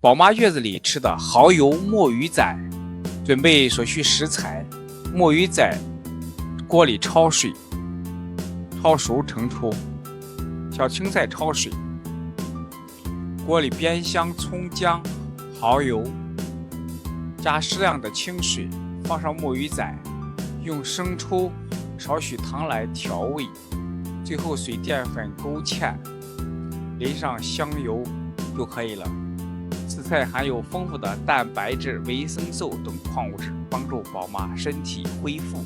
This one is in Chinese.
宝妈月子里吃的蚝油墨鱼仔。准备所需食材：墨鱼仔锅里焯水，焯熟盛出；小青菜焯水，锅里煸香葱姜蚝油，加适量的清水，放上墨鱼仔，用生抽少许糖来调味，最后水淀粉勾芡，淋上香油就可以了。此菜含有丰富的蛋白质、维生素等矿物质，帮助宝妈身体恢复。